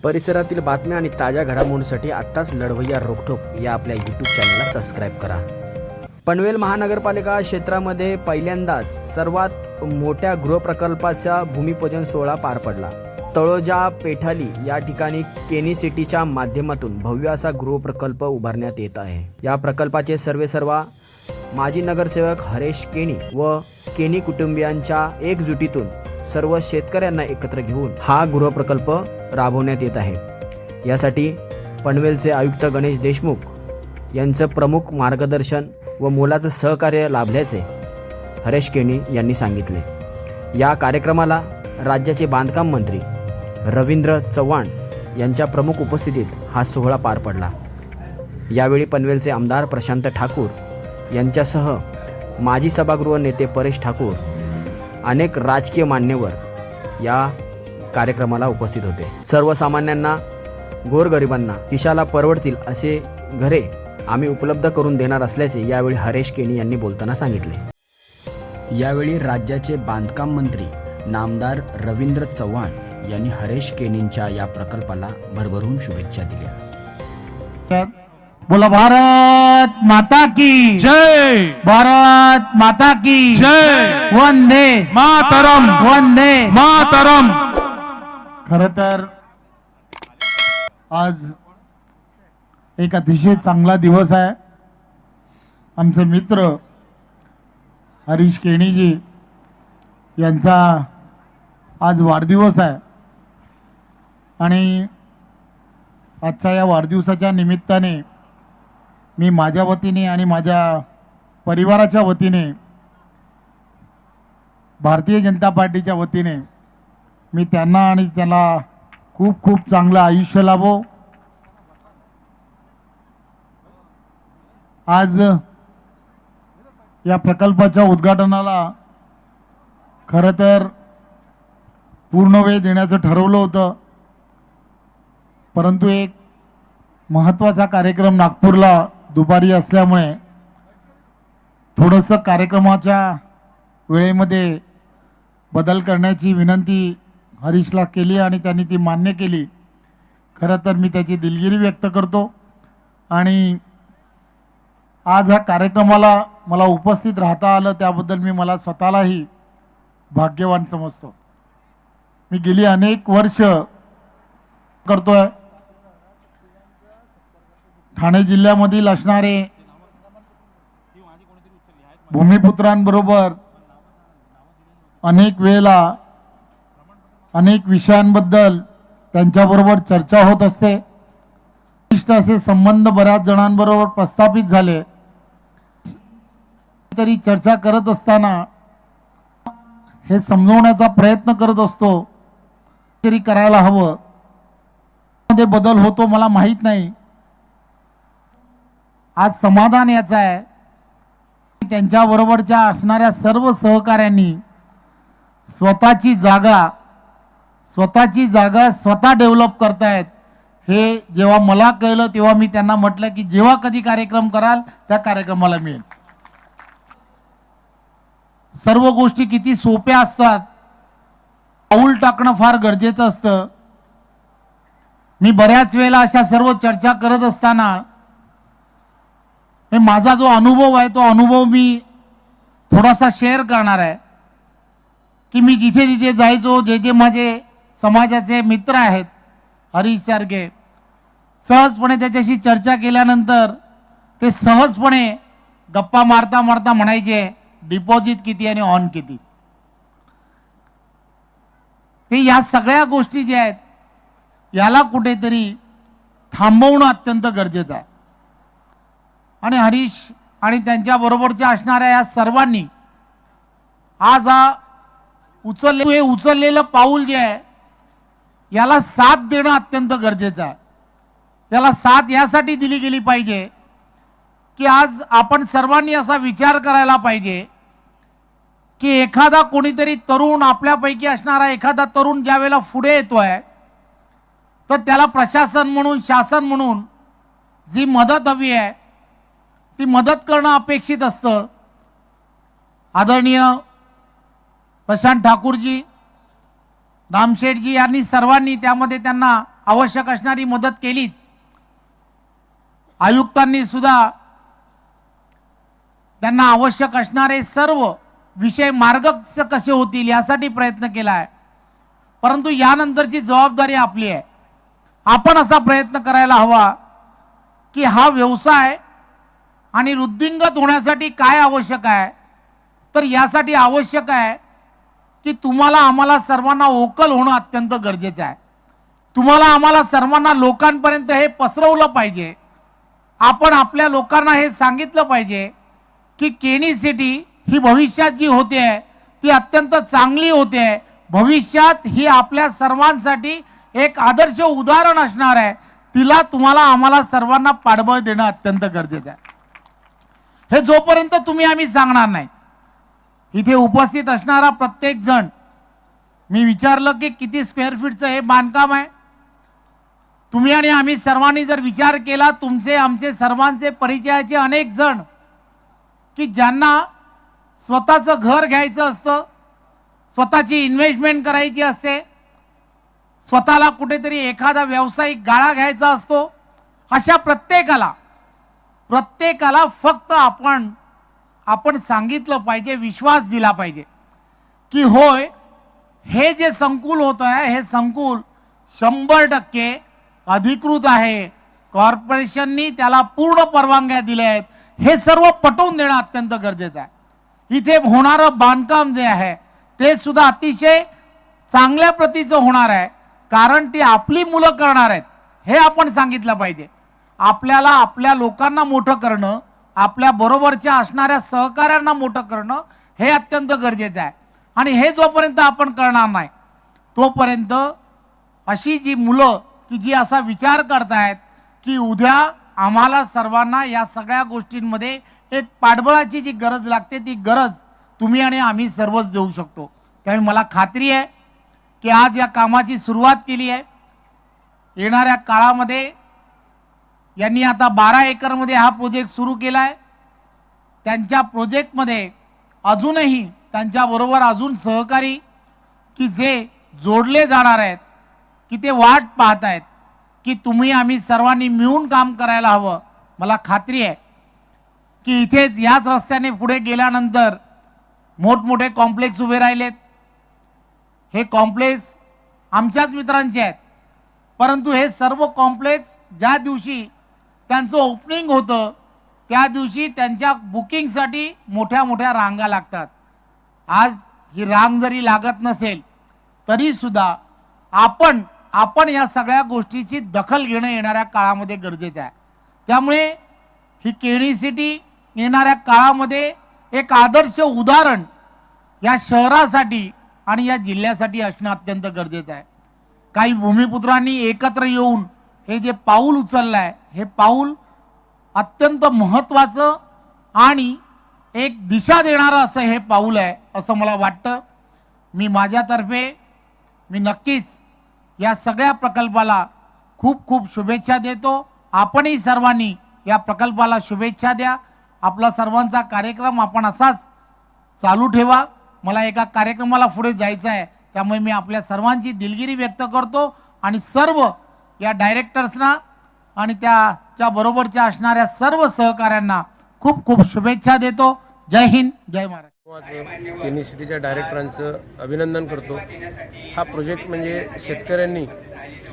परिसरातील बातम्या आणि ताज्या घडामोडींसाठी आत्ताच लढवय्या रोखोक या आपल्या यूट्यूब चॅनलला सबस्क्राईब करा। पनवेल महानगरपालिका क्षेत्रामध्ये पहिल्यांदाच सर्वात मोठ्या गृहप्रकल्पाचा भूमिपूजन सोहळा पार पडला। तळोजा पेठाली या ठिकाणी केनी सिटीच्या माध्यमातून भव्य असा गृहप्रकल्प उभारण्यात येत आहे। या प्रकल्पाचे सर्वेसर्वा माजी नगरसेवक हरेश केनी व केनी कुटुंबियांच्या एकजुटीतून सर्व शेतकऱ्यांना एकत्र घेऊन हा गृहप्रकल्प राबवण्यात येत आहे। यासाठी पनवेलचे आयुक्त गणेश देशमुख यांचं प्रमुख मार्गदर्शन व मोलाचं सहकार्य लाभल्याचे हरेश केनी यांनी सांगितले। या कार्यक्रमाला राज्याचे बांधकाम मंत्री रवींद्र चव्हाण यांच्या प्रमुख उपस्थितीत हा सोहळा पार पडला। यावेळी पनवेलचे आमदार प्रशांत ठाकूर यांच्यासह माजी सभागृह नेते परेश ठाकूर अनेक राजकीय मान्यवर या कार्यक्रमाला उपस्थित होते। सर्वसामान्यांना गोरगरिबांना खिशाला परवडतील असे घरे आम्ही उपलब्ध करून देणार असल्याचे यावेळी हरेश केनी यांनी बोलताना सांगितले। यावेळी राज्याचे बांधकाम मंत्री नामदार रवींद्र चव्हाण यांनी हरेश केनींच्या या प्रकल्पाला भरभरून शुभेच्छा दिल्या। बोला भारत माता की जय, भारत माता की जय, वंदे मातरम, वंदे मातरम। खरं तर आज एक अतिशय चांगला दिवस आहे। आमचे मित्र हरीश केणीजी यांचा आज वाढदिवस आहे आणि आजच्या या वाढदिवसाच्या निमित्ताने मी माझ्या वतीने आणि माझ्या परिवाराच्या वतीने भारतीय जनता पार्टीच्या वतीने मी त्यांना आणि त्याला खूप खूप चांगलं आयुष्य लाभो। आज या प्रकल्पाच्या उद्घाटनाला खरं तर पूर्ण वेळ देण्याचं ठरवलं होतं, परंतु एक महत्त्वाचा कार्यक्रम नागपूरला दुपारी असल्यामुळे थोडंसं कार्यक्रमाच्या वेळेमध्ये बदल करण्याची विनंती हरीशला केली आणि त्यांनी ती मान्य केली। खरं तर मी त्याची दिलगिरी व्यक्त करतो आणि आज ह्या कार्यक्रमाला मला उपस्थित राहता आलं त्याबद्दल मी मला स्वतःलाही भाग्यवान समजतो। मी गेली अनेक वर्ष करतोय ठाणे जिल्ह्यामधील असणारे भूमिपुत्रांबरोबर अनेक वेळेला अनेक विषयांबद्दल त्यांच्याबरोबर चर्चा होत असते। असे संबंध बऱ्याच जणांबरोबर प्रस्थापित झाले तरी चर्चा करत असताना हे समजवण्याचा प्रयत्न करत असतो तरी करायला हवं, मध्ये बदल होतो मला माहित नाही। आज समाधान याचं आहे त्यांच्याबरोबरच्या असणाऱ्या सर्व सहकाऱ्यांनी स्वतःची जागा स्वतः डेव्हलप करतायत। हे जेव्हा मला कळलं तेव्हा मी त्यांना म्हटलं की जेव्हा कधी कार्यक्रम कराल त्या कार्यक्रमाला मिळेल। सर्व गोष्टी किती सोप्या असतात, पाऊल टाकणं फार गरजेचं असतं। मी बऱ्याच वेळेला अशा सर्व चर्चा करत असताना हे माझा जो अनुभव आहे तो अनुभव मी थोडासा शेअर करणार आहे की मी जिथे जिथे जायचो, जे जे माझे समाजाचे मित्र आहेत हरीश सारखे, सहजपणे त्याच्याशी चर्चा केल्यानंतर ते सहजपणे गप्पा मारता मारता म्हणायचे डिपॉझिट किती आणि ऑन किती। हे या सगळ्या गोष्टी ज्या आहेत याला कुठेतरी थांबवणं अत्यंत गरजेचं आहे आणि हरीश आणि त्यांच्या बरोबरच्या असणाऱ्या या सर्वांनी आज हा उचललेलं पाऊल जे आहे याला साथ देणं अत्यंत गरजेचं आहे। याला साथ यासाठी दिली गेली पाहिजे की आज आपण सर्वांनी असा विचार करायला पाहिजे की एखादा कोणीतरी तरुण आपल्यापैकी असणारा एखादा तरुण ज्या वेळेला पुढे येतोय तर त्याला प्रशासन म्हणून शासन म्हणून जी मदत हवी आहे ती मदत करणं अपेक्षित असतं। आदरणीय प्रशांत ठाकूरजी रामशेठजी यांनी सर्वांनी त्यामध्ये त्यांना आवश्यक असणारी मदत केलीच, आयुक्तांनी सुद्धा त्यांना आवश्यक असणारे सर्व विषय मार्ग कसे होतील यासाठी प्रयत्न केला आहे. परंतु यानंतरची जबाबदारी आपली आहे. आपण असा प्रयत्न करायला हवा की हा व्यवसाय आणि वृद्धिंगत होण्यासाठी काय आवश्यक आहे, तर यासाठी आवश्यक आहे की तुम्हाला आम्हाला सर्वांना ओकल होणं अत्यंत गरजेचं आहे. तुम्हाला आम्हाला सर्वांना लोकांपर्यंत हे पसरवलं पाहिजे. आपण आपल्या लोकांना हे सांगितलं पाहिजे की केनी सिटी ही भविष्यात जी होते आहे ती अत्यंत चांगली होते आहे. भविष्यात ही आपल्या सर्वांसाठी एक आदर्श उदाहरण असणार आहे. तिला तुम्हाला आम्हाला सर्वांना पाठबळ देणं अत्यंत गरजेचं आहे. हे जोपर्यंत तुम्ही आम्ही सांगणार नाही, इथे उपस्थित असणारा प्रत्येक जण, मी विचारलं की किती स्क्वेअर फीटचं हे बांधकाम आहे. तुम्ही आणि आम्ही सर्वांनी जर विचार केला, तुमचे आमचे सर्वांचे परिचयाचे अनेक जण की ज्यांना स्वतःचं घर घ्यायचं असतं, स्वतःची इन्व्हेस्टमेंट करायची असते, स्वतःला कुठेतरी एखादा व्यावसायिक गाळा घ्यायचा असतो, अशा प्रत्येकाला फक्त आपण सांगितलं पाहिजे, विश्वास दिला पाहिजे की होय, हे जे संकुल होतं आहे हे संकुल 100% अधिकृत आहे, कॉर्पोरेशननी त्याला पूर्ण परवानग्या दिल्या आहेत, हे सर्व पटवून देणं अत्यंत गरजेचं आहे. इथे होणारं बांधकाम जे आहे ते सुद्धा अतिशय चांगल्या प्रतीचं होणार आहे, कारण ती आपली मुलं करणार आहेत हे आपण सांगितलं पाहिजे. आपल्याला आपल्या लोकांना मोठं करणं, आपल्या बरोबरच्या असणाऱ्या सहकाऱ्यांना मोठं करणं हे अत्यंत गरजेचं आहे. आणि हे जोपर्यंत आपण करणार नाही तोपर्यंत अशी जी मुलं की जी असा विचार करतायत की उद्या आम्हाला सर्वांना या सगळ्या गोष्टींमध्ये एक पाठबळाची जी गरज लागते, ती गरज तुम्ही आणि आम्ही सर्वच देऊ शकतो. त्यामुळे मला खात्री आहे की आज या कामाची सुरुवात केली आहे. येणाऱ्या काळामध्ये यांनी आता 12 एकरमध्ये हा प्रोजेक्ट सुरू केला आहे. त्यांच्या प्रोजेक्टमध्ये अजूनही त्यांच्याबरोबर अजून सहकारी की जे जोडले जाणार आहेत, की ते वाट पाहत आहेत की तुम्ही आम्ही सर्वांनी मिळून काम करायला हवं. मला खात्री आहे की इथेच याच रस्त्याने पुढे गेल्यानंतर मोठमोठे कॉम्प्लेक्स उभे राहिलेत. हे कॉम्प्लेक्स आमच्याच मित्रांचे आहेत, परंतु हे सर्व कॉम्प्लेक्स ज्या दिवशी त्यांचं ओपनिंग होतं त्या दिवशी त्यांच्या बुकिंगसाठी मोठ्या मोठ्या रांगा लागतात. आज ही रांग जरी लागत नसेल तरी सुद्धा आपण या सगळ्या गोष्टीची दखल घेणं येणाऱ्या काळामध्ये गरजेचं आहे. त्यामुळे ही केनी सिटी येणाऱ्या काळामध्ये एक आदर्श उदाहरण या शहरासाठी आणि या जिल्ह्यासाठी असणं अत्यंत गरजेचं आहे. काही भूमिपुत्रांनी एकत्र येऊन हे जे पाऊल उचललं आहे, हे पाऊल अत्यंत महत्त्वाचं आणि एक दिशा देणारं असं हे पाऊल आहे असं मला वाटतं. मी माझ्यातर्फे नक्कीच या सगळ्या प्रकल्पाला खूप खूप शुभेच्छा देतो. आपणही सर्वांनी या प्रकल्पाला शुभेच्छा द्या. आपला सर्वांचा कार्यक्रम आपण असाच चालू ठेवा. मला एका कार्यक्रमाला पुढे जायचं आहे, त्यामुळे मी आपल्या सर्वांची दिलगिरी व्यक्त करतो आणि सर्व या डायरेक्टर्सना आणि त्याच्या बरोबरच्या असणाऱ्या सर्व सहकाऱ्यांना खूप खूप शुभेच्छा देतो. जय हिंद, जय महाराष्ट्र. केनी सिटीच्या डायरेक्टरांचं अभिनंदन करतो. हा प्रोजेक्ट म्हणजे शेतकऱ्यांनी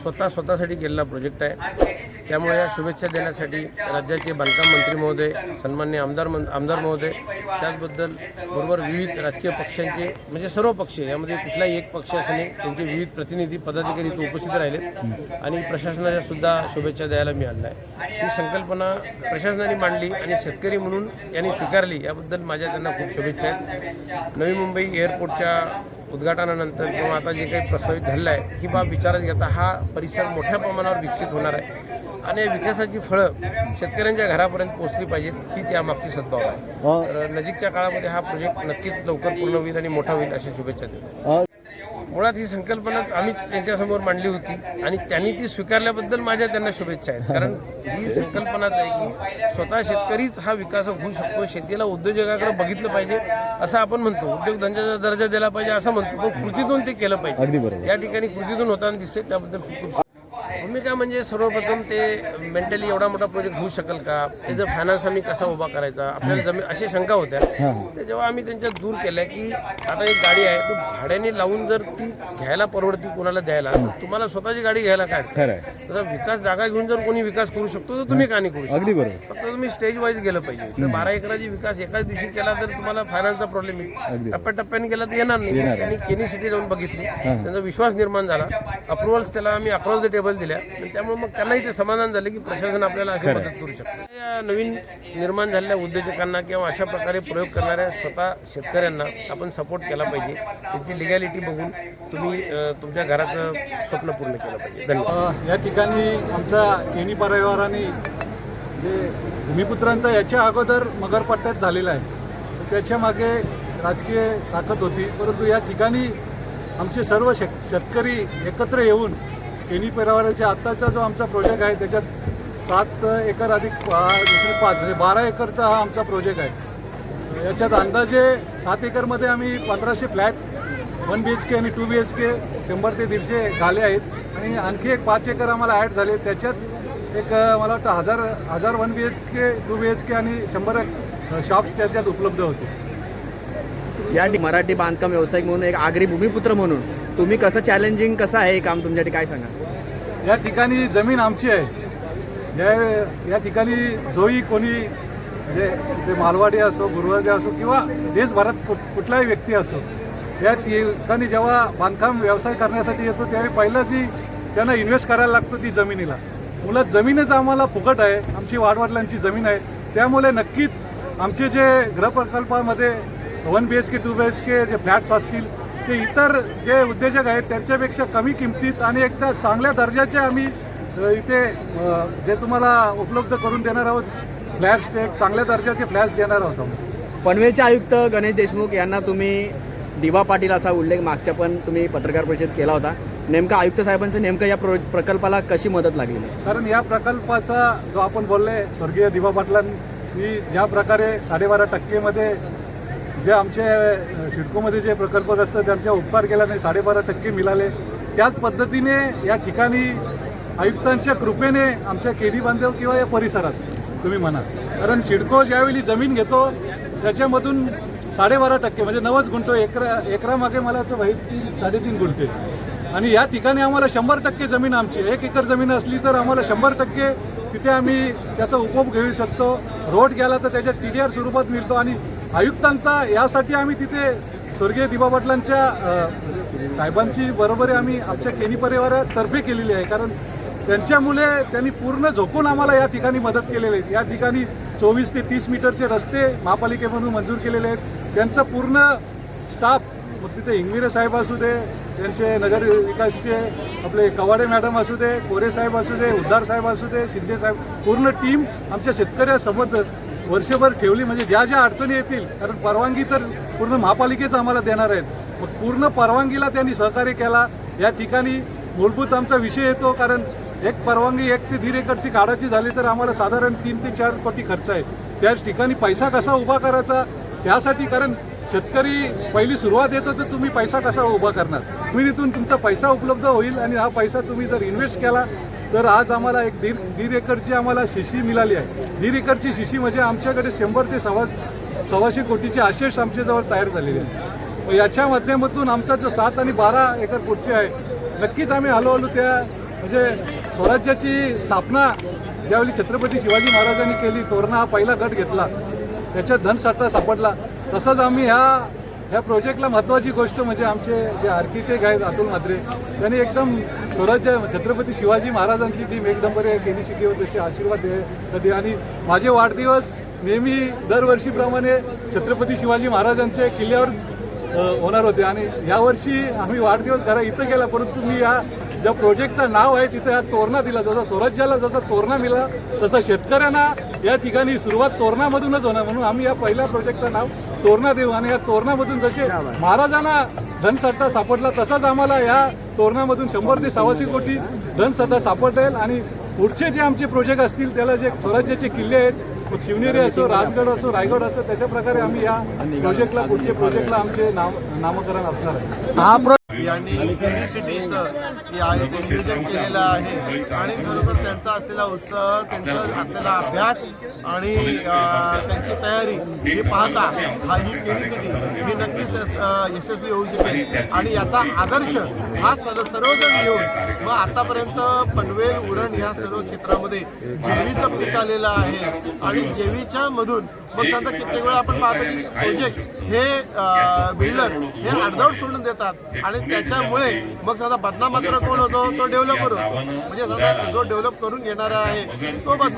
स्वतःसाठी केलेला प्रोजेक्ट आहे. त्यामुळे या शुभेच्छा देण्यासाठी राज्याचे बांधकाम मंत्री महोदय, सन्माननीय आमदार महोदय, त्याचबद्दल बरोबर विविध राजकीय पक्षांचे म्हणजे सर्व पक्ष, यामध्ये कुठलाही एक पक्ष असणे त्यांचे विविध प्रतिनिधी पदाधिकारी इथे उपस्थित राहिलेत आणि प्रशासनाच्या सुद्धा शुभेच्छा द्यायला मिळाल्या आहे. ही संकल्पना प्रशासनाने मांडली आणि शेतकरी म्हणून यांनी स्वीकारली, याबद्दल माझ्या त्यांना खूप शुभेच्छा आहेत. नवी मुंबई एअरपोर्टच्या उद्घाटनानंतर किंवा आता जे काही प्रस्तावित झालेलं आहे ही बाब विचारात घेता हा परिसर मोठ्या प्रमाणावर विकसित होणार आहे आणि विकासाची फळं शेतकऱ्यांच्या घरापर्यंत पोहोचली पाहिजेत, हीच यामागची सद्भाव आहे. तर नजीकच्या काळामध्ये हा प्रोजेक्ट नक्कीच लवकर पूर्ण होईल आणि मोठा होईल अशी शुभेच्छा देतो. मुळात ही संकल्पना आम्हीच त्यांच्यासमोर मांडली होती आणि त्यांनी ती स्वीकारल्याबद्दल माझ्या त्यांना शुभेच्छा आहेत. कारण ही संकल्पनाच आहे की स्वतः शेतकरीच हा विकास होऊ शकतो. शेतीला उद्योजकाकडे बघितलं पाहिजे असं आपण म्हणतो, उद्योगधंद्याचा दर्जा दिला पाहिजे असं म्हणतो, पण कृतीतून ते केलं पाहिजे. या ठिकाणी कृतीतून होताना दिसते, त्याबद्दल खूप खूप भूमिका म्हणजे सर्वप्रथम ते मेंटली एवढा मोठा प्रोजेक्ट होऊ शकेल का, त्याचा फायनान्स आम्ही कसा उभा करायचा, आपल्याला जमीन अशी शंका होत्या. ते जेव्हा आम्ही त्यांच्या दूर केल्या की आता एक गाडी आहे तो भाड्याने लावून जर ती घ्यायला परवडती कोणाला द्यायला, तर तुम्हाला स्वतःची गाडी घ्यायला काय खरं आहे. तसा विकास जागा घेऊन जर कोणी विकास करू शकतो तर तुम्ही का नाही करू शकता. अगदी बरोबर. फक्त तुम्ही स्टेज वाईज गेलं पाहिजे. तर 12 एकराची विकास एकाच दिवशी केला तर तुम्हाला फायनान्सचा प्रॉब्लेम येईल. टप्प्याटप्प्याने गेला तर येणार नाही. त्यांनी केनी सिटी जाऊन बघितली, त्यांचा विश्वास निर्माण झाला, अप्रुव्हल्स त्याला आम्ही अक्रॉस द टेबल दिल्या, आणि त्यामुळे मग त्यांनाही ते समाधान झाले की प्रशासन आपल्याला अशी मदत करू शकतं. या नवीन निर्माण झालेल्या उद्योजकांना किंवा अशा प्रकारे प्रयोग करणाऱ्या स्वतः शेतकऱ्यांना आपण सपोर्ट केला पाहिजे. त्याची लिगॅलिटी बघून तुम्ही तुमच्या घराचं स्वप्न पूर्ण केलं पाहिजे. धन्यवाद. या ठिकाणी आमच्या केनी परिवाराने जे भूमिपुत्रांचा याच्या अगोदर मगरपट्ट्यात झालेला आहे, त्याच्या मागे राजकीय ताकद होती. परंतु या ठिकाणी आमचे सर्व शेतकरी एकत्र येऊन केनी परिवाराच्या आत्ताचा जो आमचा प्रोजेक्ट आहे त्याच्यात 7 एकर अधिक 5 म्हणजे 12 एकरचा हा आमचा प्रोजेक्ट आहे. याच्यात अंदाजे 7 एकरमध्ये आम्ही 1500 फ्लॅट 1 BHK आणि 2 BHK 100 ते 150 झाले आहेत, आणि आणखी एक 5 एकर आम्हाला ॲड झाले. त्याच्यात एक मला वाटतं 1000 1 BHK 2 BHK आणि 100 शॉप्स त्याच्यात उपलब्ध होते. या मराठी बांधकाम व्यावसायिक म्हणून एक आगरी भूमिपुत्र म्हणून तुम्ही कसं चॅलेंजिंग कसं आहे हे काम तुमच्यासाठी काय सांगा? या ठिकाणी जमीन आमची आहे. या ठिकाणी जोही कोणी म्हणजे ते मालवाडी असो, गुरुवादी असो किंवा देशभरात कुठलाही व्यक्ती असो, या ठिकाणी जेव्हा बांधकाम व्यवसाय करण्यासाठी येतो त्यावेळी पहिलं जी त्यांना इन्व्हेस्ट करायला लागतं ती जमिनीला. मुळात जमीनच आम्हाला फुकट आहे, आमची वाडवडिलांची जमीन आहे. त्यामुळे नक्कीच आमचे जे गृहप्रकल्पामध्ये 1 BHK 2 BHK जे फ्लॅट्स असतील ते इतर जे उद्योजक आहेत त्यांच्यापेक्षा कमी किमतीत आणि एकदा चांगल्या दर्जाचे आम्ही इथे जे तुम्हाला उपलब्ध करून देणार आहोत फ्लॅट्स, ते चांगल्या दर्जाचे फ्लॅट्स देणार आहोत. पनवेलचे आयुक्त गणेश देशमुख यांना तुम्ही दिवा पाटील असा उल्लेख मागच्या पण तुम्ही पत्रकार परिषदेत केला होता. नेमका आयुक्त साहेबांचं नेमकं या प्रकल्पाला कशी मदत लागली? कारण या प्रकल्पाचा जो आपण बोलले स्वर्गीय दिवा पाटलांनी ज्या प्रकारे 12.5% जे आमचे सिडकोमध्ये जे प्रकल्प असतात त्यांच्या उपकार केल्याने 12.5% मिळाले, त्याच पद्धतीने या ठिकाणी आयुक्तांच्या कृपेने आमच्या केरी बांधव किंवा या परिसरात तुम्ही म्हणा, कारण सिडको ज्यावेळी जमीन घेतो त्याच्यामधून 12.5% म्हणजे 90 गुंठ एकरामागे मला तर 3.5 गुंठे, आणि या ठिकाणी आम्हाला 100% जमीन आमची 1 एकर जमीन असली तर आम्हाला 100% तिथे आम्ही त्याचा उपभोग घेऊ शकतो. रोड गेला तर त्याच्या TDR स्वरूपात मिळतो, आणि आयुक्तांचा यासाठी आम्ही तिथे स्वर्गीय दिवा पाटलांच्या साहेबांची बरोबरी आम्ही आमच्या केनी परिवारातर्फे केलेली आहे. कारण त्यांच्यामुळे त्यांनी पूर्ण झोकून आम्हाला या ठिकाणी मदत केलेली आहे. या ठिकाणी 24 ते 30 मीटरचे रस्ते महापालिकेमधून मंजूर केलेले आहेत. त्यांचा पूर्ण स्टाफ, मग तिथे इंगविरे साहेब असू दे, त्यांचे नगर विकासचे आपले कवाडे मॅडम असू दे, कोरे साहेब असू दे, उद्धार साहेब असू दे, शिंदे साहेब, पूर्ण टीम आमच्या शेतकऱ्यासोबत वर्षभर ठेवली. म्हणजे ज्या ज्या अडचणी येतील, कारण परवानगी तर पूर्ण महापालिकेच आम्हाला देणार आहेत, मग पूर्ण परवानगीला त्यांनी सहकार्य केला. या ठिकाणी मूलभूत आमचा विषय येतो, कारण एक परवानगी 1 ते 1.5 एकरची काढायची झाली तर आम्हाला साधारण 3 ते 4 कोटी खर्च आहे. त्याच ठिकाणी पैसा कसा उभा करायचा त्यासाठी, कारण शेतकरी पहिली सुरुवात येतो तर तुम्ही पैसा कसा उभा करणार, जमिनीतून तुमचा पैसा उपलब्ध होईल, आणि हा पैसा तुम्ही जर इन्व्हेस्ट केला तर आज आम्हाला एक 1.5 एकरची आम्हाला शिशी मिळाली आहे. 1.5 एकरची शिशी म्हणजे आमच्याकडे 100 ते 125 कोटीचे आशेष आमच्याजवळ तयार झालेले आहेत. याच्या माध्यमातून आमचा जो 7 आणि 12 एकर पुढचे आहे, नक्कीच आम्ही हळूहळू त्या म्हणजे स्वराज्याची स्थापना ज्यावेळी छत्रपती शिवाजी महाराजांनी केली, तोरणा हा पहिला गट घेतला, त्याच्यात धनसाठा सापडला. तसंच आम्ही ह्या प्रोजेक्टला महत्त्वाची गोष्ट म्हणजे आमचे जे आर्किटेक्ट आहेत अतुल म्हात्रे, त्यांनी एकदम स्वराज्य छत्रपती शिवाजी महाराजांची जी मेघदंबरी आहे केनी सिटीवर तशी आशीर्वाद कधी, आणि माझे वाढदिवस नेहमी दरवर्षीप्रमाणे छत्रपती शिवाजी महाराजांच्या किल्ल्यावर होणार होते, आणि यावर्षी आम्ही वाढदिवस घरा इथं केला, परंतु मी या ज्या प्रोजेक्टचं नाव आहे तिथं या तोरणा दिला. जसा स्वराज्याला जसा तोरणा मिळाला तसं शेतकऱ्यांना या ठिकाणी सुरुवात तोरणामधूनच होणार, म्हणून आम्ही या पहिल्या प्रोजेक्टचं नाव तोरणा देऊ. आणि या तोरणामधून जसे महाराजांना धनसाठा सापडला तसाच आम्हाला या तोरणामधून 100 ते 125 कोटी धनसाठा सापडेल. आणि पुढचे जे आमचे प्रोजेक्ट असतील त्याला जे स्वराज्याचे किल्ले आहेत, मग शिवनेरी असो, राजगड असो, रायगड असो, तशा प्रकारे आम्ही या प्रोजेक्टला पुढचे प्रोजेक्टला आमचे नामकरण असणार आहे. यांनी सिटीचं आहे ते नियोजन केलेलं आहे आणि खरोखर त्यांचा असलेला उत्साह, त्यांचा असलेला अभ्यास आणि त्यांची तयारी ही पाहता ही सिटी ही नक्कीच यशस्वी होऊ शकेल आणि याचा आदर्श हा सर्वजण घेऊन मग आतापर्यंत पनवेल उरण ह्या सर्व क्षेत्रामध्ये जेवीचं पीक आलेलं आहे आणि जेवीच्या मधून मग सध्या कित्येक वेळा आपण पाहतो की प्रोजेक्ट हे बिल्डर हे अर्धवट सोडून देतात आणि त्याच्यामुळे मग सध्या बदनाम मात्र कोण होतो, तो डेव्हलपर होतो. म्हणजे सध्या जो डेव्हलप करून घेणारा आहे तो बदनाम